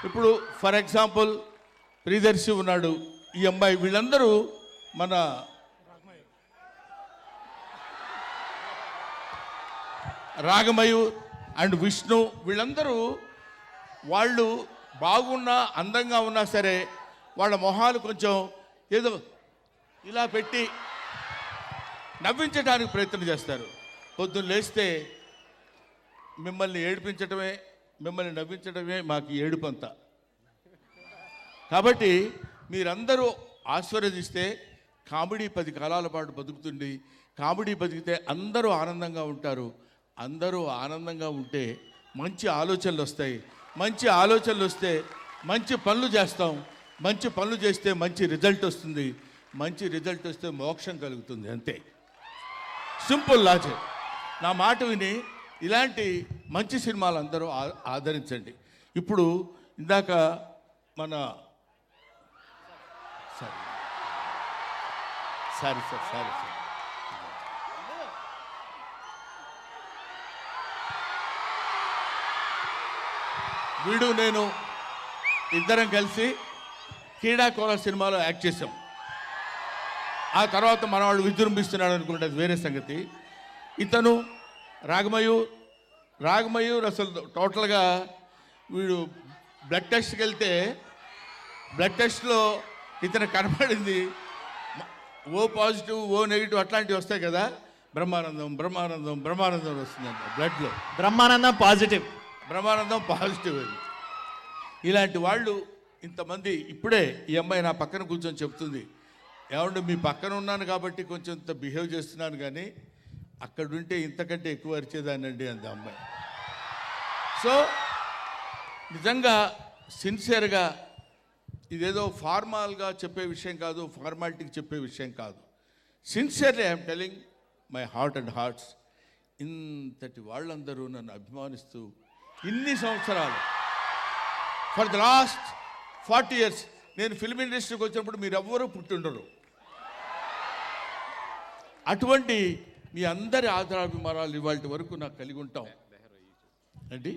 ఇప్పుడు for example Priyadarshi ఉన్నాడు, ఈ అమ్మాయి, వీళ్ళందరూ మన రాగమయూర్ అండ్ విష్ణు, వీళ్ళందరూ వాళ్ళు బాగున్నా అందంగా ఉన్నా సరే వాళ్ళ మొహాలు కొంచెం ఏదో ఇలా పెట్టి నవ్వించడానికి ప్రయత్నం చేస్తారు. పొద్దున్న లేస్తే మిమ్మల్ని ఏడిపించడమే, మిమ్మల్ని నవ్వించడమే మాకు ఏడుపంతా. కాబట్టి మీరందరూ ఆశీర్వదిస్తే కామెడీ 10 కాలాల పాటు బతుకుతుంది. కామెడీ బతికితే అందరూ ఆనందంగా ఉంటారు. అందరూ ఆనందంగా ఉంటే మంచి ఆలోచనలు వస్తాయి. మంచి ఆలోచనలు వస్తే మంచి పనులు చేస్తాం. మంచి పనులు చేస్తే మంచి రిజల్ట్ వస్తుంది. మంచి రిజల్ట్ వస్తే మోక్షం కలుగుతుంది. అంతే, సింపుల్ లాజిక్. నా మాట విని ఇలాంటి మంచి సినిమాలు అందరూ ఆదరించండి. ఇప్పుడు ఇందాక మన సారీ సార్ వీడు నేను ఇద్దరం కలిసి క్రీడాకోళ సినిమాలో యాక్ట్ చేసాం. ఆ తర్వాత మనవాడు విజృంభిస్తున్నాడు అనుకుంటే అది వేరే సంగతి. ఇతను రాగమయూర్ అసలు టోటల్గా వీడు బ్లడ్ టెస్ట్కి వెళ్తే బ్లడ్ టెస్ట్లో ఇతను కనపడింది ఓ పాజిటివ్, ఓ నెగిటివ్ అట్లాంటివి వస్తాయి కదా. బ్రహ్మానందం వస్తుందంట బ్లడ్లో. బ్రహ్మానందం పాజిటివ్ అది. ఇలాంటి వాళ్ళు ఇంతమంది. ఇప్పుడే ఈ అమ్మాయి నా పక్కన కూర్చొని చెప్తుంది, ఏమంటే మీ పక్కన ఉన్నాను కాబట్టి కొంచెం ఇంత బిహేవ్ చేస్తున్నాను, కానీ అక్కడుంటే ఇంతకంటే ఎక్కువ అరిచేదానండి అంది అమ్మాయి. సో నిజంగా సిన్సియర్గా ఇదేదో ఫార్మాల్గా చెప్పే విషయం కాదు, ఫార్మాలిటీకి చెప్పే విషయం కాదు. Sincerely I'm telling my heart and hearts. ఇంతటి వాళ్ళందరూ నన్ను అభిమానిస్తూ ఇన్ని సంవత్సరాలు, ఫర్ ద లాస్ట్ 40 years నేను ఫిల్మ్ ఇండస్ట్రీకి వచ్చినప్పుడు మీరెవ్వరూ పుట్టిండరు. అటువంటి మీ అందరి ఆదరాభిమానాలు ఇవాళ వరకు నాకు కలిగి ఉంటాం అండి.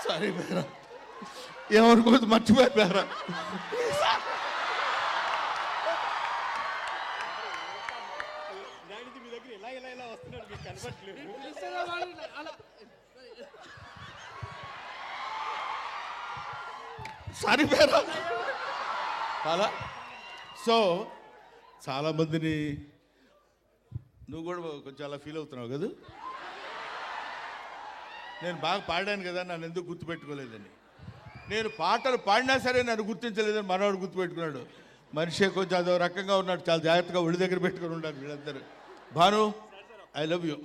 సారీ బేరా, ఏమనుకోవద్దు, మర్చిపోయారు బేరా. సారీ బేరా. సో చాలామందిని నువ్వు కూడా కొంచెం అలా ఫీల్ అవుతున్నావు కదా. నేను బాగా పాడాను కదా, నన్ను ఎందుకు గుర్తుపెట్టుకోలేదని. నేను పాటలు పాడినా సరే నన్ను గుర్తించలేదని మనవాడు గుర్తుపెట్టుకున్నాడు. మనిషి కొంచెం అదో రకంగా ఉన్నాడు, చాలా జాగ్రత్తగా ఒడి దగ్గర పెట్టుకుని ఉండాలి వీళ్ళందరూ. Bhanu, I love you.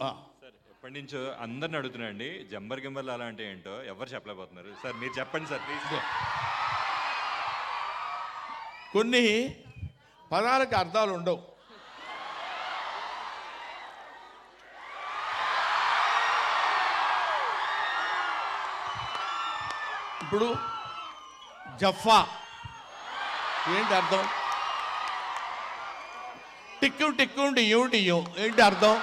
ఎప్పటి నుంచో అందరిని అడుగుతున్నాండి, జంబర్ గింబర్లు అలా అంటే ఏంటో ఎవరు చెప్పలేకపోతున్నారు. సార్ మీరు చెప్పండి సార్ ప్లీజ్. కొన్ని పదాలకు అర్థాలు ఉండవు. ఇప్పుడు జఫా ఏంటి అర్థం? టిక్కు డియ్యం ఏంటి అర్థం?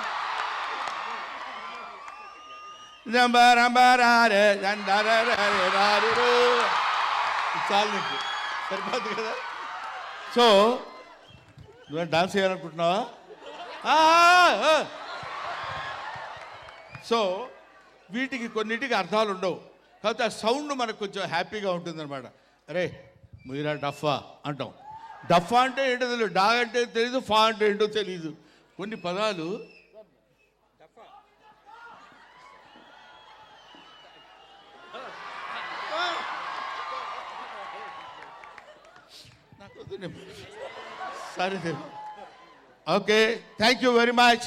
చాలు నీకు, సరిపోద్ది కదా. సో నువ్వు డాన్స్ చేయాలనుకుంటున్నావా? సో వీటికి కొన్నిటికి అర్థాలు ఉండవు. కాకపోతే ఆ సౌండ్ మనకు కొంచెం హ్యాపీగా ఉంటుందన్నమాట. అరే మీరా డఫా అంటాం. డఫా అంటే ఏంటో తెలియదు, డా అంటే తెలీదు, ఫా అంటే ఏంటో తెలీదు. కొన్ని పదాలు సరే. Okay, thank you very much.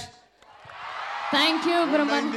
Thank you Brahman.